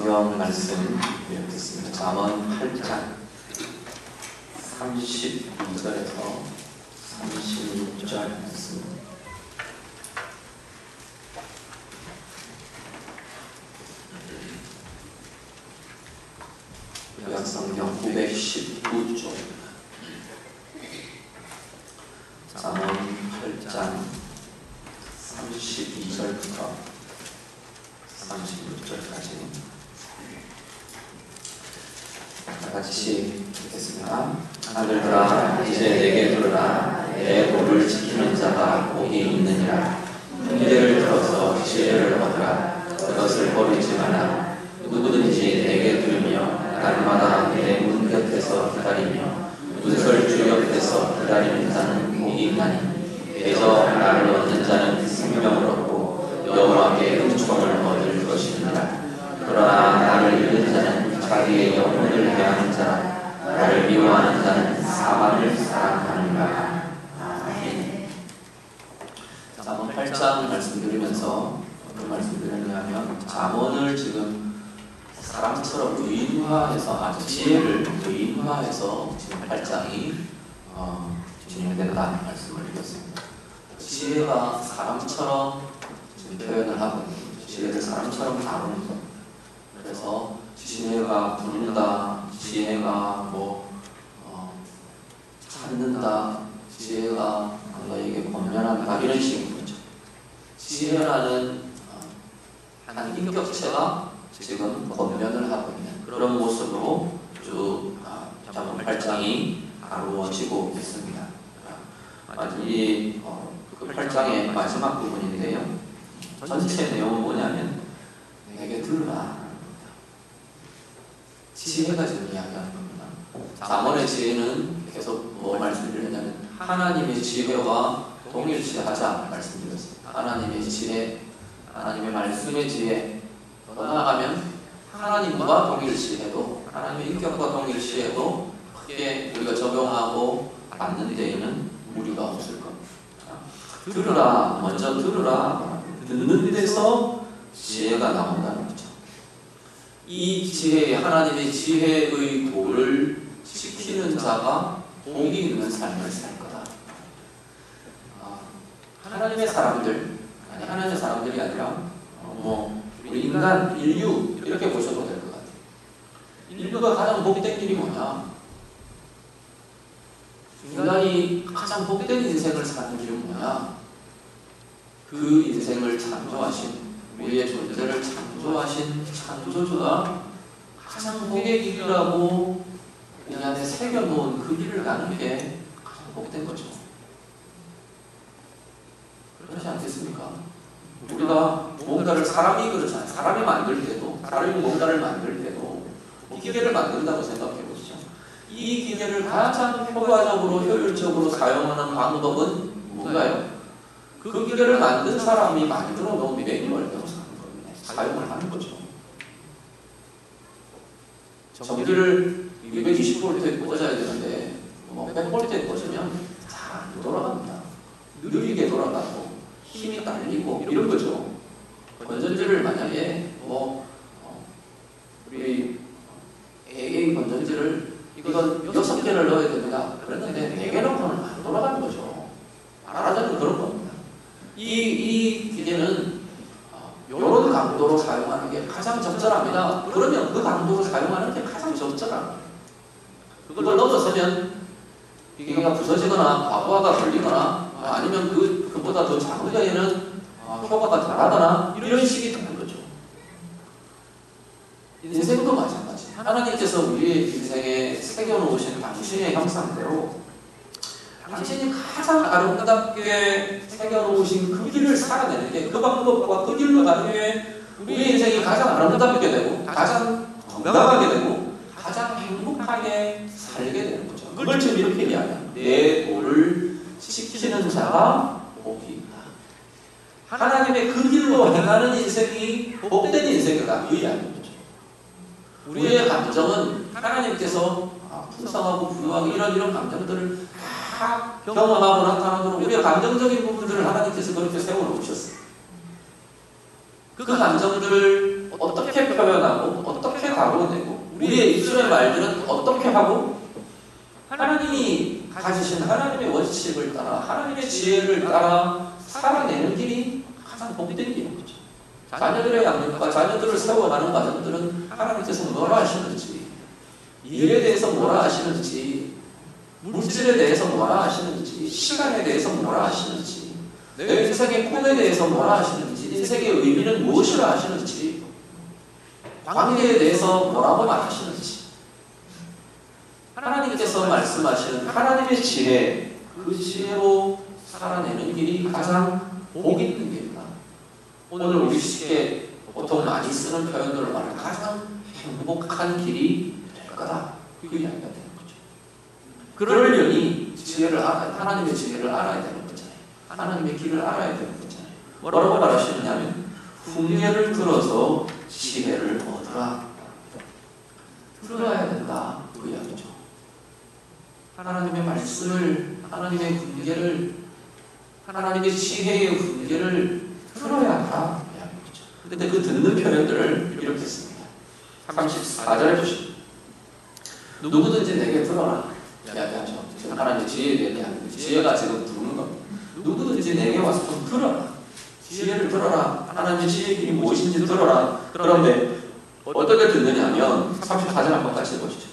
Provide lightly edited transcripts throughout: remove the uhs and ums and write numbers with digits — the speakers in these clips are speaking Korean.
성경 말씀 읽겠습니다. 잠언 8장 32절에서 36절 말씀. 구약성경 919쪽입니다. 잠언 8장 32절부터 36절까지 다같이 읽겠습니다. 아들들아, 이제 내게 들으라. 내 법을 지키는 자가 복이 있느니라. 훈계를 들어서 지혜를 얻으라. 그것을 버리지 마라. 누구든지 내게 들으며 날마다 내 문 곁에서 기다리며 문설 주 옆에서 기다리는 자는 복이 있나니 대저 나를 얻는 자는 생명을 얻고 여호와께 은총을 얻을 것이니라. 그러나 나를 잃는 자는 자기의 영혼을 해하는 자라. 나를 미워하는 자는 사망을 사랑하는가. 아멘. 잠언 8장 말씀드리면서 어떤 말씀드리냐 하면 잠언을 지금 사람처럼 의인화해서 아주 지혜를 의인화해서 지금 8장이 진행된다는 말씀을 드렸습니다. 지혜가 사람처럼 지금 표현을 하고 지혜를 사람처럼 다루는 것. 그래서 지혜가 부른다, 지혜가 찾는다, 지혜가 너에게 권면한다 이런 식인 거죠. 지혜라는 한 인격체가 지금 권면을 하고 있는 그런 모습으로 쭉 잠언 8장이 이루어지고 있습니다. 이 8장의 마지막 부분인데요. 전체 내용은 뭐냐면 내게 들으라. 지혜가 지금 이야기하는 겁니다. 잠언의 지혜는 계속 뭐 말씀드렸냐면 하나님의 지혜와 동일시하자 말씀드렸습니다. 하나님의 지혜, 하나님의 말씀의 지혜, 더 나아가면 하나님과 동일시해도 하나님의 인격과 동일시해도 크게 우리가 적용하고 받는 데에는 무리가 없을 겁니다. 들으라, 먼저 들으라. 듣는 데서 지혜가 나온다는 거죠. 이 지혜, 하나님의 지혜의 도를 지키는 자가 복이 있는 삶을 살 거다. 하나님의 사람들, 아니 하나님의 사람들이 아니라 우리 인간, 인류 이렇게 보셔도 될 것 같아요. 인류가 가장 복된 일이 뭐냐? 인간이 가장 복된 인생을 사는 길은 뭐냐? 그 인생을 창조하신, 우리의 존재를 창조하신 창조주가 가장 복의 길이라고 이 안에 새겨놓은 그 길을 가는 게 가장 복된 거죠. 그렇지 않겠습니까? 우리가 뭔가를, 사람이 그렇잖아요. 사람이 만들 때도, 사람이 뭔가를 만들 때도 기계를 만든다고 생각해 보시죠. 이 기계를 가장 효과적으로 효율적으로 사용하는 방법은 뭔가요? 그 기계를 만든 사람이 만들어 놓은 매뉴얼대로 사용을 하는 거죠. 전기를 220V에 꽂아야 되는데 100V에 꽂으면 잘 안 돌아갑니다. 느리게 돌아가고 힘이 딸리고 이런 거죠. 건전지를 만약에 우리 AA 건전지를 이건 6개를 넣어야 됩니다. 그랬는데 4개 넣고는 안 돌아가는 거죠. 말하자면 그런 겁니다. 이 기계는 이런 강도로 사용하는 게 가장 적절합니다. 그러면 그 강도로 사용하는 게 가장 적절합니다. 그걸 넘어서면 기계가 부서지거나 과부하가 걸리거나 아니면 그보다 더 작은 거에는 효과가 덜하거나 이런 식이 되는 거죠. 인생도 마찬가지. 하나님께서 우리의 인생에 새겨놓으신 당신의 형상대로 당신이 가장 아름답게 새겨놓으신 그 길을 살아내는 게, 그 방법과 그 길로 가는 게 우리 인생이 가장 아름답게 되고 가장 건강하게 되고 가장 행복하게 살게 되는 거죠. 그걸 지금 이렇게 이야기합니다. 내 도를 지키는 자가 복이 있다. 하나님의 그 길로 행하는 인생이 복된 인생이다. 이 이야기인 거죠. 우리의 감정은 하나님께서 풍성하고 부유하고 이런 감정들을 다 경험하고 나타나도록 우리의 감정적인 부분들을 하나님께서 그렇게 세워놓으셨어요. 그 감정들을 어떻게 표현하고 어떻게 다루어내고 우리의 입술의 말들은 어떻게 하고 하나님이 가지신 하나님의 원칙을 따라 하나님의 지혜를 따라 살아내는 길이 가장 복된 길이죠. 자녀들의 양육과 자녀들을 세워가는 과정들은 하나님께서 뭐라 하시는지, 일에 대해서 뭐라 하시는지, 물질에 대해서 뭐라 하시는지, 시간에 대해서 뭐라 하시는지, 내 인생의 꿈에 대해서 뭐라 하시는지, 인생의 의미는 무엇이라 하시는지, 관계에 대해서 뭐라고 말하시는지, 하나님께서 말씀하시는 하나님의 지혜, 그 지혜로 살아내는 길이 가장 복 있는 길이다. 오늘 우리 쉽게 보통 많이 쓰는 표현들로 말하면 가장 행복한 길이 될 거다. 그 이야기가 되는 거죠. 그러려니 지혜를 하나님의 지혜를 알아야 되는 거잖아요. 하나님의 길을 알아야 되는 거잖아요. 뭐라고 말하시느냐면 훈계를 들어서 지혜를 얻으라. 들어야 된다. 그 이야기죠. 하나님의 말씀을, 하나님의 훈계를, 하나님의 지혜의 훈계를 들어야 한다. 근데 그 듣는 표현들을 이렇게 씁니다. 34절에 보시면 누구든지 내게 들어라 이야기하죠. 하나님의 지혜에 대한 이야기입니다. 지혜가 지금 부르는 겁니다. 누구든지 내게 와서 좀 들어라. 지혜를 들어라. 하나님의 지혜의 길이 무엇인지 들어라. 그런데 어떻게 듣느냐면 34절 한번 같이 해보시죠.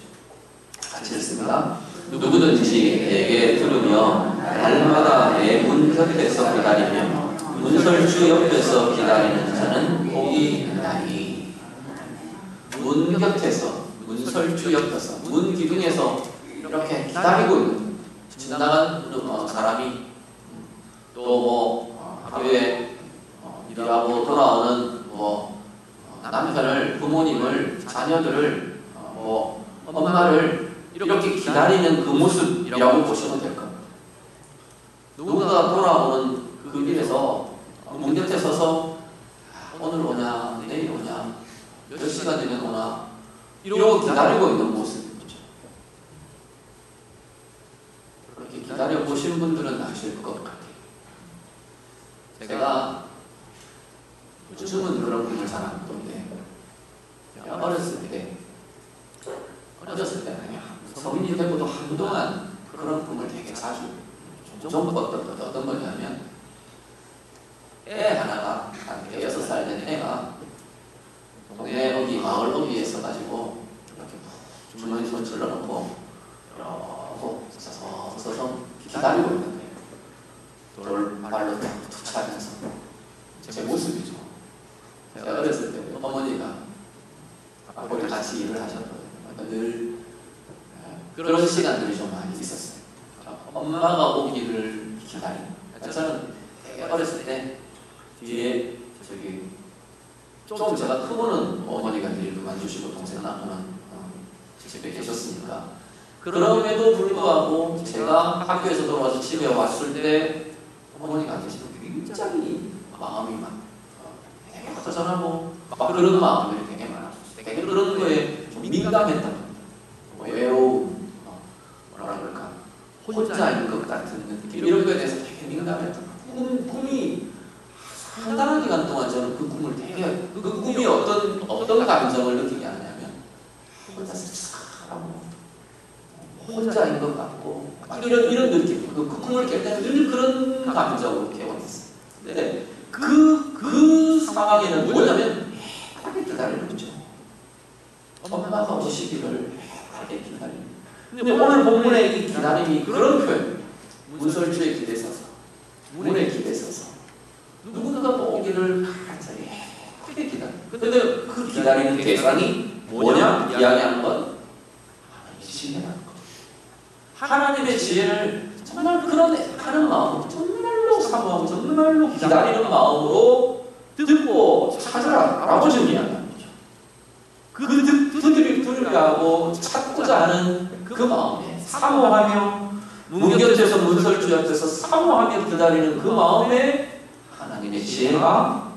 같이 읽습니다. 누구든지 내게 들으며 날마다 내 문 곁에서 기다리며 문설주 옆에서 기다리는 자는 복이 있나니. 문 곁에서, 문설주 옆에서, 문 기둥에서 이렇게 기다리고 있는 지나간 사람이 또 하루에 일하고 돌아오는 남편을, 부모님을, 자녀들을, 엄마를 이렇게 기다리는 그 모습이라고 보시면 될 겁니다. 누군가 돌아오는 그 길에서 문 곁에 서서 오늘 오냐, 내일 오냐, 몇 시간 되면 오나 이러고 기다리고 있는 모습이죠. 그렇게 기다려 보신 분들은 아실 것 같아요. 제가 요즘은 그런 분을 잘 안 보는데 어렸을 때 성인이 되고도 한동안 그런 꿈을 되게 자주 좀 어떤 거냐면 애 하나가 한 6살 된 애가 동네 어귀, 마을 어귀에 서가지고 이렇게 주머니 손 질러놓고 이러고 서서 기다리고 있는 거예요. 돌발로 툭 차면서 제 모습이죠. 제가 어렸을 때 어머니가 아버지 같이 일을 하셨거든요. 늘 그런 시간들이 좀 많이 있었어요. 엄마가 오기를 기다리는. 저는 되게 어렸을 때 뒤에 좀 제가 크고는 어머니가 일 그만두시고 동생 낳고는 집에 계셨으니까 그럼에도 불구하고 제가 학교에서 돌아와서 집에 왔을 때 어머니가 계시면 굉장히 마음이 되게 허전하고 막 그런 마음들이 되게 많았어요. 되게 그런 거에 좀 민감했던 겁니다. 외로움, 뭐라 그럴까, 혼자인 것 같은 느낌, 이런 거에 대해서 되게 민감했던 꿈이 상당한 기간 동안 저는 그 꿈을 되게, 그 꿈이 어떤 감정을 느끼게 하냐면 혼자서 참 혼자인 것 같고 이런 느낌, 그 꿈을 깰 때는 늘 그런 감정으로 깨어났어요. 근데 그 상황에는 뭐냐면 하게 기다리는 거죠. 엄마가 오시기를 하게 기다리는. 근데 오늘 본문의 이 기다림이 그런 표현, 문설주의 길에 서서, 문의 길에 서서 누군가가 오기를 간절히 하게 기다리는. 근데 그 기다리는 대상이 뭐냐? 이야기하는 건 하나님의 지혜라는 거. 하나님의 지혜를 정말 그런 하는 마음, 정말로 사모하고 정말로 기다리는 마음으로 듣고 찾으라라고 지금 이야기합니다. 들으려고 찾고자 하는 그 마음에 사모하며 문 곁에서 문설주 앞에서 사모하며 기다리는 그 마음에 하나님의 지혜가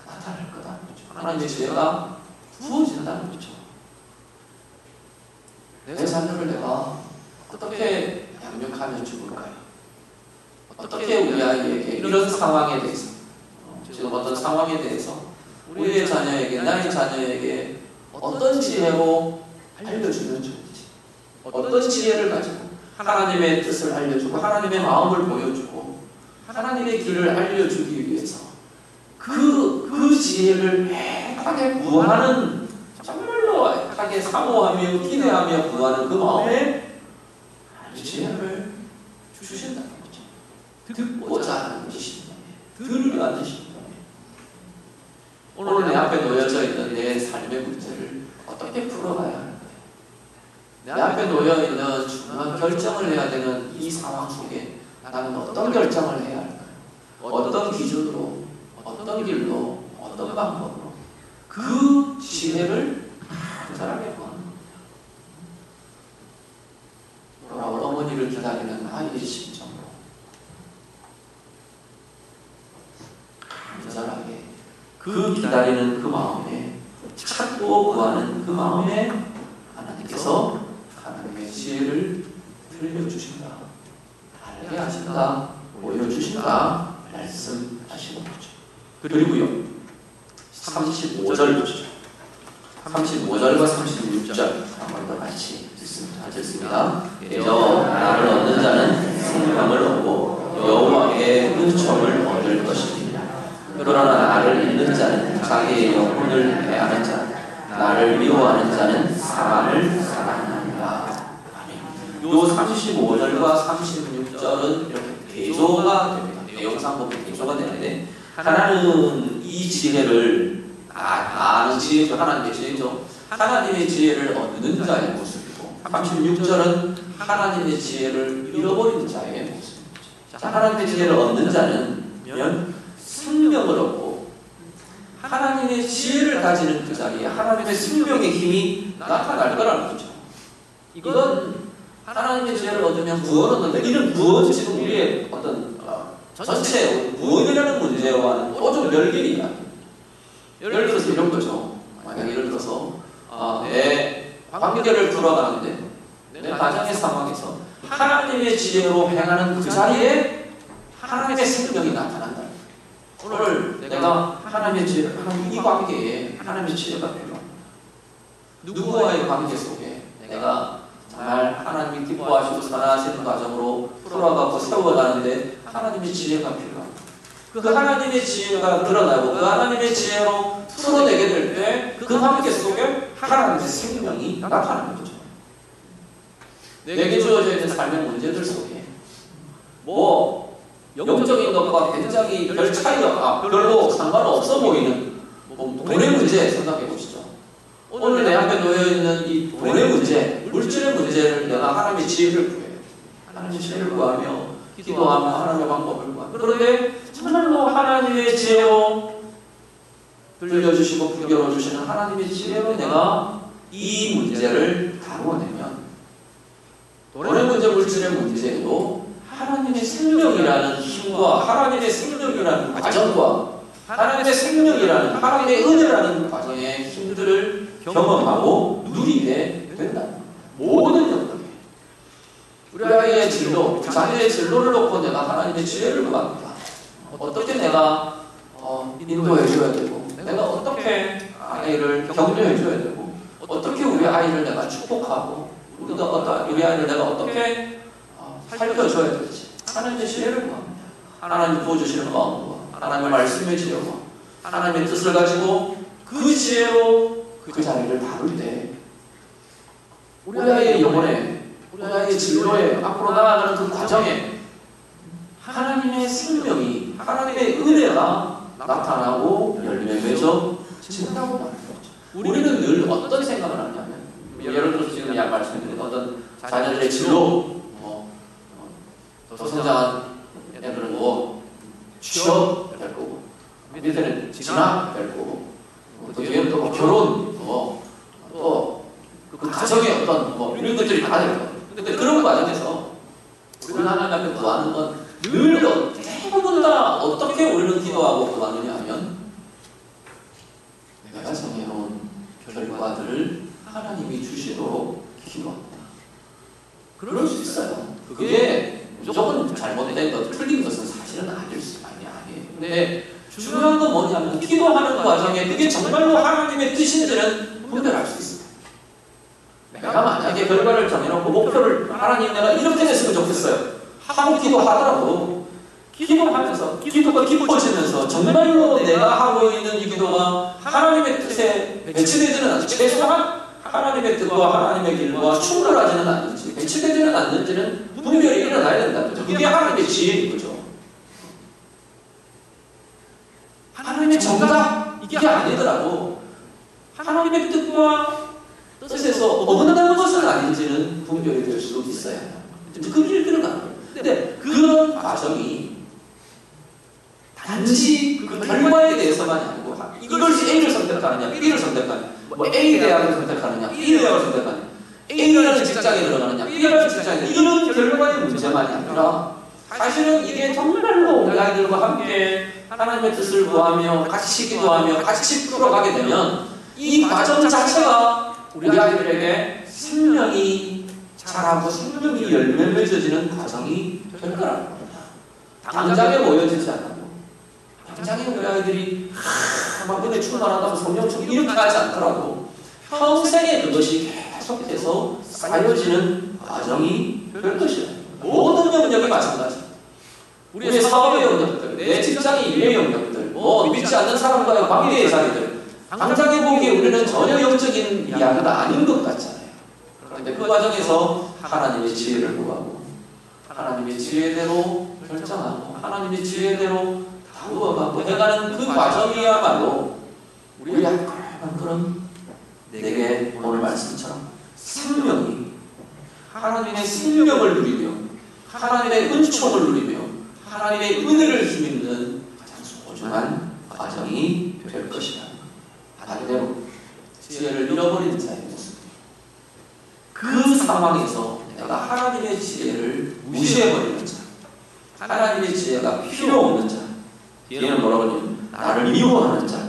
나타날 거다는 거죠. 하나님의 지혜가 부어진다는 거죠. 내 자녀를 내가 어떻게 양육하면 좋을까요? 어떻게 우리 아이에게 이런 상황에 대해서, 지금 어떤 상황에 대해서 우리의 자녀에게, 나의 자녀에게 어떤 지혜로 알려주면 좋은지, 어떤 지혜를 가지고 하나님의 뜻을 알려주고 하나님의 마음을 보여주고 하나님의 길을 알려주기 위해서 그 지혜를 애타게 구하는, 정말로 애타게 사모하며 기대하며 구하는 그 마음에 지혜를 주신다는 거죠. 듣고자 하는 것이신다. 들으려는 것이신다. 오늘 내 앞에 놓여져 있는 내 삶의 문제를 어떻게 풀어가야 하는 거예요? 내 앞에 놓여 있는 중요한 결정을 해야 되는 이 상황 속에 나는 어떤 결정을 해야 할까요? 어떤 기준으로, 어떤 길로, 어떤 방법으로 그 지혜를 간절하게 구하는 거예요. 돌아올 어머니를 기다리는 아이의 심정으로 간절하게 그 기다리는 그 마음에, 찾고 구하는 그 마음에 하나님께서 하나님의 지혜를 들려주신다, 알게 하신다, 보여주신다 말씀하시는 거죠. 그리고요 35절 보시죠. 35절과 36절 한 번 더 같이 읽습니다. 그저 나를 얻는 자는 생명을 얻고 여호와의 은총을 얻을 것이니라. 그러나 나를 잊는 자는 자기의 영혼을 해하는 자, 나를 미워하는 자는 사망을 사랑하느니라. 아멘. 요 35절과 36절은 이렇게 대조가 됩니다. 내용상 보면 대조가 되는데, 하나는 이 지혜를 아는 지혜죠. 하나님의 지혜죠. 하나님의 지혜를 얻는 자의 모습이고, 36절은 하나님의 지혜를 잃어버리는 자의 모습이죠. 자, 하나님의 지혜를 얻는 자는 생명을 얻고, 하나님의 지혜를 가지는 그 자리에 하나님의 생명의 힘이 나타날 거라는 거죠. 이건 하나님의 지혜를 얻으면 구원을 얻는데, 이런 구원은 지금 우리의 어떤 전체 구원이라는 문제와는 또 좀 별개이야. 예를 들어서 이런 거죠. 만약 예를 들어서 내 관계를 풀어가는데 내 가정의 상황에서 하나님의 지혜로 행하는 그 자리에 하나님의 생명이 나타난다. 오늘 내가 하나님의 지혜를 하는 이 관계에 하나님의 지혜가 필요합니다. 누구와의 관계 속에 내가 정말 하나님이 기뻐하시고 사랑하시는 과정으로 풀어가고 세워가는데 하나님의 지혜가 필요합니다. 그 하나님의 지혜가 드러나고 그 하나님의 지혜로 풀어내게 될 때 그 관계 속에 하나님의 생명이 나타나는 거죠. 내게 주어져 있는 삶의 문제들 속에 영적인 것과 굉장히 별 차이가 별로 상관없어 보이는 돈의 문제 생각해 보시죠. 오늘 내 앞에 놓여있는 이 돈의 문제, 물질의 문제를 내가 하나님의 지혜를 구해요. 하나님의 지혜를 구하며 기도하며 하나님의 방법을 구하며, 그런데 정말로 하나님의 지혜로 들려주시고 부결해 주시는 하나님의 지혜로 내가 이 문제를 다루어내면 돈의 문제, 물질의 문제도 하나님의 생명이라는 힘과 하나님의 생명이라는 과정과 하나님의 생명이라는 하나님의 은혜라는 과정의 힘들을 경험하고 누리게 된다. 모든 영역에 우리 아이의 진로, 자녀의 진로를 놓고 내가 하나님의 지혜를 구합니다. 어떻게 내가 인도해줘야 되고, 내가 어떻게 아이를 격려해줘야 되고, 어떻게 우리 아이를 내가 축복하고, 우리 아이를 내가 어떻게 살펴줘야 될지 하나님의 지혜를 구합니다. 하나님 부어주시는 마음과 하나님의 말씀의 지혜와 하나님의 뜻을 가지고 그 지혜로 그 자리를 다룰 때 우리 아이의 영혼에, 우리 아이의 진로에, 앞으로 나아가는 그 과정에 하나님의 생명이, 하나님의 은혜가 나타나고 열매 맺어 진다고 말하는 거죠. 우리는 늘 어떤 생각을 하냐면, 예를 들어서 지금 말씀드린 어떤 자녀들의 진로, 더 성장한 애들은 취업 될 거고, 밑에는 진학 될 거고, 또 뒤에는 또 결혼, 또 그 가정의 어떤 이런 것들이 다 될 거예요. 근데 그런 과정에서 우리는 하나님 앞에 구하는 건 늘 대부분 다 어떻게 우리는 기도하고 구하느냐 하면, 내가 정해놓은 결과들을 하나님이 주시도록 기도합니다. 그럴 수 있어요. 그게 무조건 잘못된 것, 틀린 것은 사실은 아니에요. 근데 중요한 건 뭐냐면 기도하는 과정에 그게 정말로 하나님의 뜻인지는 분별할 수 있습니다. 내가 만약에 결과를 정해놓고 목표를 하나님 내가 이렇게 됐으면 좋겠어요 하고 기도하더라도 기도하면서 기도가 깊어지면서 정말로 내가 하고 있는 이 기도가 하나님의 뜻에 배치되지는 않지, 최소한 하나님의 뜻과 하나님의 길과 충돌하지는 않는지, 배치되지는 않는지는 분별이 일어나야 된다는 거죠. 그게 하나님의 지혜인 거죠. 하나님의 정답 이게 아니더라도 하나님의 뜻에서 어긋나는 것은 아닌지는 분별이 될 수 있어야 해요. 그 길을 들어가는 거예요. 근데 그런 과정이 단지 그 결과에 대해서만이 아니고 이것이 A를 선택하느냐 B를 선택하느냐 뭐 A 대학을 선택하느냐 B 대학을 선택하느냐 A라는 직장에 들어가느냐 B라는 직장에 이런 결과의 문제만이 아니라 사실은 이게 정말로 우리 아이들과 함께 하나님의 뜻을 구하며 같이 기도하며 같이 풀어가게 되면 이 과정 자체가 우리 아이들에게 생명이 자라고 생명이 열매 맺어지는 과정이 될 거라는 겁니다. 당장에 모여지지 않고 당장에 우리 아이들이 막 은혜 충만하다고 성령 충만 이렇게 하지 않더라도 평생에 그것이 계속해서 쌓여지는 과정이 될 것이에요. 모든 영역이 마찬가지. 우리의 사업의 영역들, 내 직장의 일의 영역들, 믿지 않는 사람과의 관계의 자리들 당장에 보기에 우리는 전혀 영적인 이야기가 아닌 것 같잖아요. 그런데 그 과정에서 하나님의 지혜를 구하고 하나님의 지혜대로 결정하고 하나님의 지혜대로 다루어가고 해가는 그 과정이야말로 우리 그런 내게 오늘 말씀처럼 생명이 하나님의 생명을 누리며 하나님의 은총을 누리며 하나님의 은혜를 힘입는 가장 소중한 과정이 될 것이다. 반대로 지혜를 잃어버리는 자의 모습, 그 상황에서 내가 하나님의 지혜를 무시해버리는 자, 하나님의 지혜가 필요 없는 자, 뒤에는 뭐라고 하냐면 나를 미워하는 자,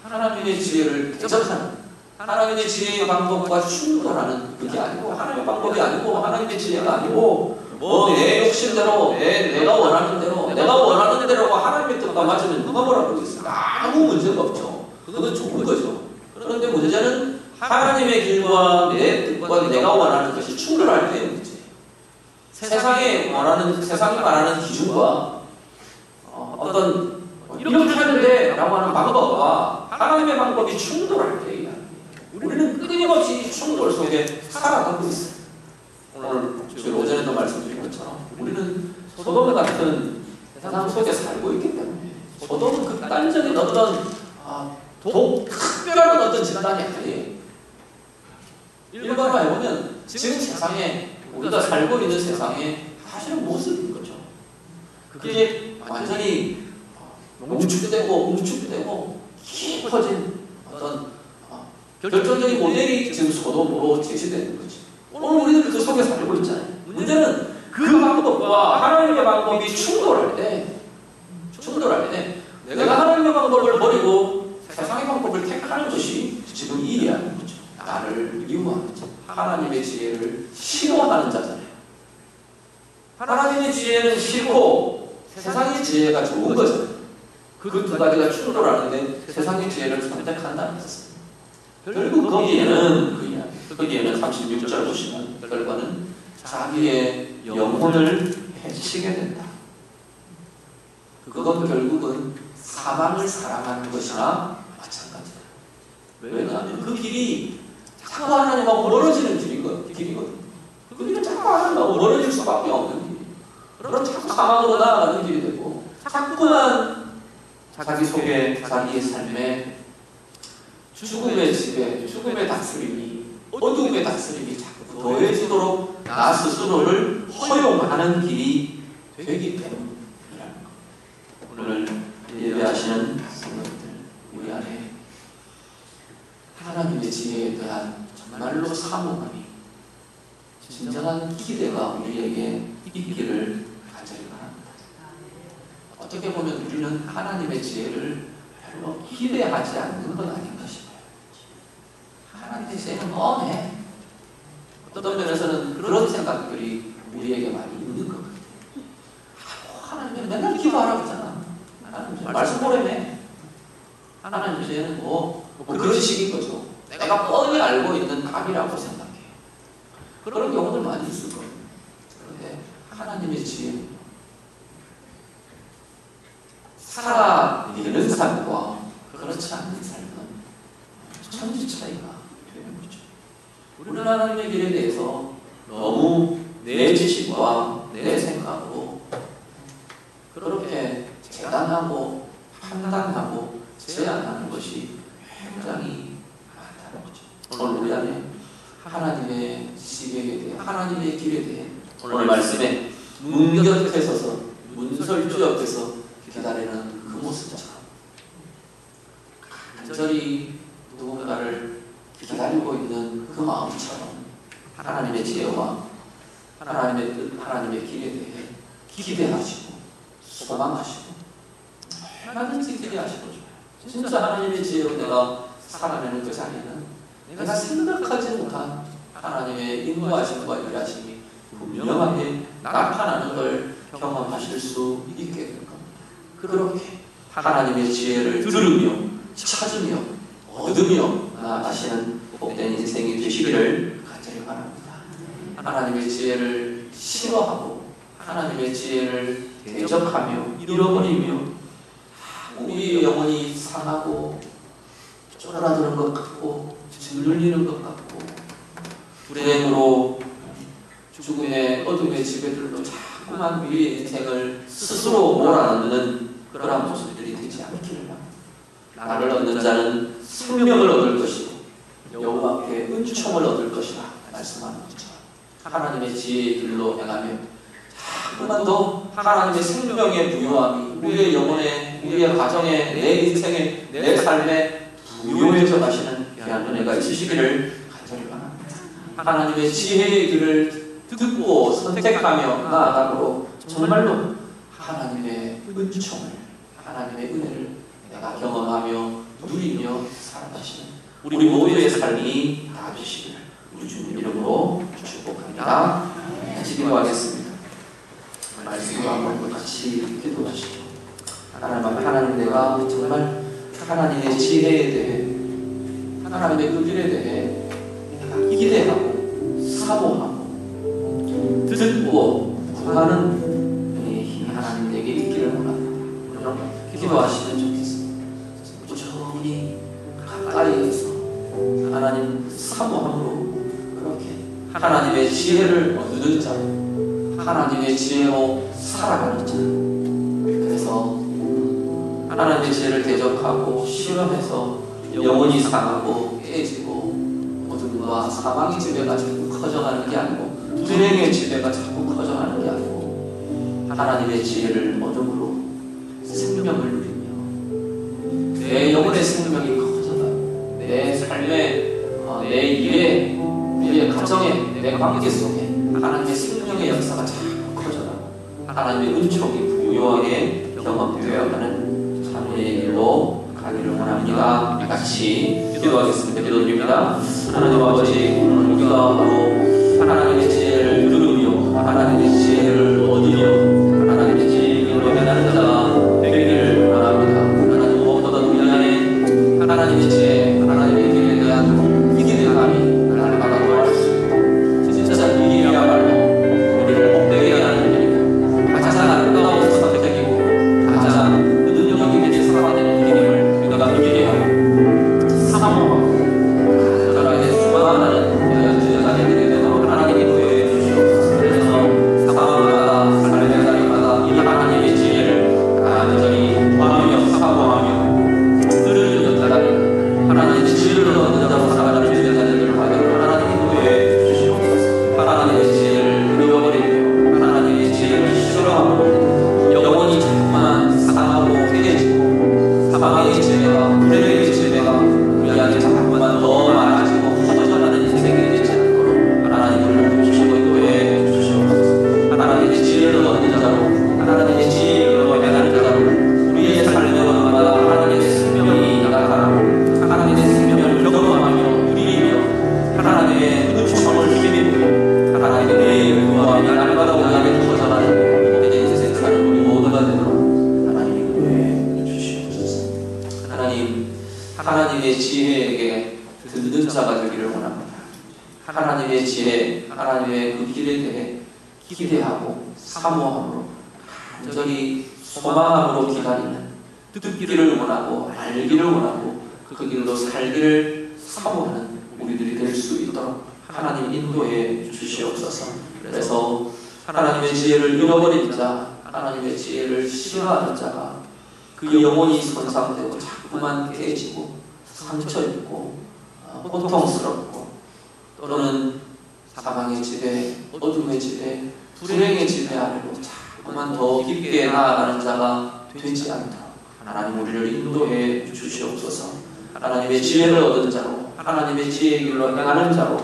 하나님의 지혜를 대적하는, 하나님의 지혜의 방법과 충돌하는 그게 아니고 하나님의 방법이 아니고 하나님의 지혜가 아니고 내 욕심대로 내가 원하는 대로 내가 원하는 대로 하나님의 뜻과 맞으면 누가 뭐라고 그러겠어요? 아무 문제가 없죠. 그건 좋은 거죠. 그런데 문제는 하나님의 길과 내 뜻과 내가 원하는 것이 충돌할 때의 문제. 세상이 말하는 기준과 어떤 이렇게 하는데 라고 하는 방법과 하나님의 방법이 충돌할 때에 우리는 끊임없이 충돌 속에 살아가고 있어요. 오늘 저희 오전에도 말씀드린 것처럼 우리는 소돔 같은 세상 속에 살고 있기 때문에 소돔은 극단적인 어떤 특별한 어떤 집단이 아니에요. 일반화 해보면 지금 세상에 우리가 살고 있는 세상에 사실은 모습인 거죠. 그게 완전히 농축되고 깊어진 어떤 결정적인 모델이 지금 소돔으로 제시되는 거죠. 오늘 우리는 그 속에 살고 있잖아요. 문제는 그 방법과 하나님의 방법이 충돌할 때 내가 하나님의 방법을 버리고 세상의 방법을 택하는 것이 지금 이 이야기인 거죠. 나를 미워하는 자, 하나님의 지혜를 싫어하는 자잖아요. 하나님의 지혜는 싫고 세상의 지혜가 좋은 거잖아요. 그 두 가지가 충돌하는데 세상의 지혜를 선택한다는 것은 결국 거기에는 36절 보시면 결과는 자기의 영혼을 해치게 된다. 그건 결국은 사망을 사랑하는 것이나 마찬가지다. 왜냐하면 그 길이 자꾸 하나님하고 멀어지는 길이거든. 그 길은 자꾸 하나님하고 멀어질 수밖에 없는 길이에요. 그럼 자꾸 사망으로 나아가는 길이 되고 자꾸만 자기 속에 자기의 삶에 죽음의 지배, 죽음의 다스림이, 어둠의 다스림이 자꾸 더해지도록 나 스스로를 허용하는 길이 되기 때문이라는 것. 오늘 예배하시는 성도들, 우리 안에 하나님의 지혜에 대한 정말로 사모함이, 진정한 기대가 우리에게 있기를 간절히 바랍니다. 어떻게 보면 우리는 하나님의 지혜를 별로 기대하지 않는 건 아닌가 싶어요. 하나님의 지혜는 뻔해. 어떤 면에서는 그런 생각들이 우리에게 많이 있는 것 같아요. 하나님은 맨날 기도하라고 했잖아. 하나님 말씀 보래매. 하나님 지혜는 그런 식인 거죠. 내가 뻔히 알고 있는 답이라고 생각해. 그런 경우들 많이 있을 거예요. 그런데 하나님의 지혜는 살아내는 삶과 그렇지 않는 삶은 천지 차이가 되는 거죠. 우리는 하나님의 길에 대해서 너무 내 지식과 내 생각으로 그렇게 재단하고 판단하고 제안하는 것이 굉장히 많다는 거죠. 오늘 우리 안에 하나님의 지혜에 대해, 하나님의 길에 대해 오늘 말씀에 문 곁에 서서 문설주 옆에서 기다리는 그 모습처럼 간절히 누군가를 기다리고 있는 그 마음처럼 하나님의 지혜와 하나님의 뜻, 하나님의 길에 대해 기대하시고 소망하시고 얼마든지 기대하시고 좋아요. 진짜 하나님의 지혜로 내가 살아내는 그 자리는 내가 생각하지 못한 하나님의 인도하심과 일하심이 분명하게 나타나는 걸 경험하실 수 있게 될 겁니다. 그렇게 하나님의 지혜를 들으며 찾으며 얻으며 나아가시는 복된 인생이 되시기를 간절히 바랍니다. 하나님의 지혜를 싫어하고 하나님의 지혜를 대적하며 잃어버리며 우리의 영혼이 상하고 쫄아드는 것 같고 짓눌리는 것 같고 불행으로 죽음의 어둠의 지배들로 자꾸만 우리의 인생을 스스로 몰아넣는 그런 모습들이 되지 않기를 바랍니다. 나를 얻는 자는 생명을 얻을 것이고 여호와께 은총을 얻을 것이라 말씀하는 것처럼 하나님의 지혜의 길로 행하며 자꾸만 더 하나님의 생명의 부유함이 우리의 영혼에, 우리의 가정에, 내 인생에, 내 삶에 부유해져 가시는 귀한 은혜가 있으시기를 간절히 바랍니다. 하나님의 지혜의 길을 듣고 선택하며 나아가므로 정말로 하나님의 은총을, 하나님의 은혜를 내가 경험하며 누리며 살아가시는 우리 모두의 삶이 다 되시기를 우리 주님 이름으로 축복합니다. 같이 기도하겠습니다. 말씀과 한번 같이 기도하시죠. 하나님 내가 정말 하나님의 지혜에 대해, 하나님의 그 길에 대해 내가 기대하고 사모하고 듣고 구하는 힘이 하나님 내게 있기를 원합니다. 여러분 기도하시면 좋겠습니다. 꾸준히 가까이에서 하나님 사모함으로 그렇게 하나님의 지혜를 얻는 자, 하나님의 지혜로 살아가는 자, 그래서 하나님의 지혜를 대적하고 실험해서 영혼이 상하고 깨지고 어둠과 사망의 지배가 자꾸 커져가는 게 아니고 불행의 지배가 자꾸 커져가는 게 아니고 하나님의 지혜를 얻음으로 생명을 누리며 내 영혼의 생명이 커져가고 내 삶에, 내 일에, 우리의 가정에, 내 관계 속에 하나님의 생명의 역사가 자꾸 커져가고 하나님의 은총이 부유하게 경험되어가는 참회의 길로 가기를 원합니다. 같이 기도하겠습니다. 기도드립니다. 하나님 아버지, 오늘 우리가 바로 하나님의 지혜를 들으며 하나님의 지혜를 얻으며 하나님의 지혜의 길로 행하는 자가 되기를 원합니다. 하나님 무엇보다 우리 안에 하나님의 지혜, 하나님의 길에 대한 기대감이 날마다 더할 수 있고 진짜 이 길이야말로 우리를 복되게 하는 길이고 가장 아름다운 선택이고 가장 능력 있게 살아내는 길임을 우리가 믿게 하고 사모하고 간절하게 수많은 여자들에게 하나님이 부여해 주시옵소서. 그래서 상황마다 삶의 자리마다 이 하나님의 지혜를 간절히 구하며 사모하며 들으려 따르는 하나님의 지혜를 얻는 자로 살아가는 제자들을 하도록 하나님이 부여해 주시옵소서. 하나님의 지혜를 잃어버리며 하나님의 지혜를 싫어하고 영혼이 자꾸만 상하고 깨지고 사망의 지혜가 불행의 지혜가 우리 안에 자꾸만 더 많아지고 커져가는 인생이 되지 않도록 하나님을 주시고 인도해 주시옵소서. 하나님의 지혜를 얻는 자로 하나님의 지혜로 행하는 자로 우리의 삶의 것마다 하나님의 생명이 나타나고 하나님의 생명을 경험하며 우리의 듣는 자가 되기를 원합니다. 하나님의 지혜, 하나님의 그 길에 대해 기대하고 사모함으로 간절히 소망함으로 기다리는, 듣기를 원하고 알기를 원하고 그 길로 살기를 사모하는 우리들이 될 수 있도록 하나님 인도해 주시옵소서. 그래서 하나님의 지혜를 잃어버린 자, 하나님의 지혜를 싫어하는 자가 그 영혼이 손상되고 자꾸만 깨지고 상처 입고 고통스럽고 또는 사망의 지배, 어둠의 지배, 불행의 지배 아래로 자꾸만 더 깊게 나아가는 자가 되지 않도록 하나님 우리를 인도해 주시옵소서. 하나님의 지혜를 얻은 자로, 하나님의 지혜의 길로 행하는 자로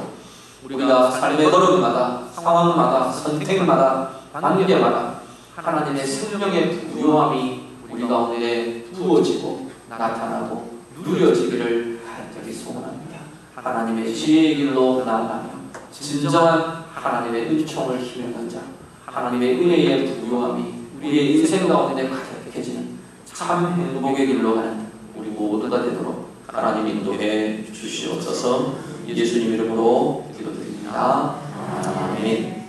우리가 삶의 걸음마다, 상황마다, 선택마다, 관계마다 하나님의 생명의 부요함이 우리 가운데 부어지고 나타나고 누려지기를 간절히 소원합니다. 하나님의 지혜의 길로 나아가며 진정한 하나님의 은총을 힘입는 자, 하나님의 은혜의 부요함이 우리의 인생 가운데 가득해지는 참 행복의 길로 가는 우리 모두가 되도록 하나님 인도해 주시옵소서. 예수님 이름으로 기도드립니다. 아멘.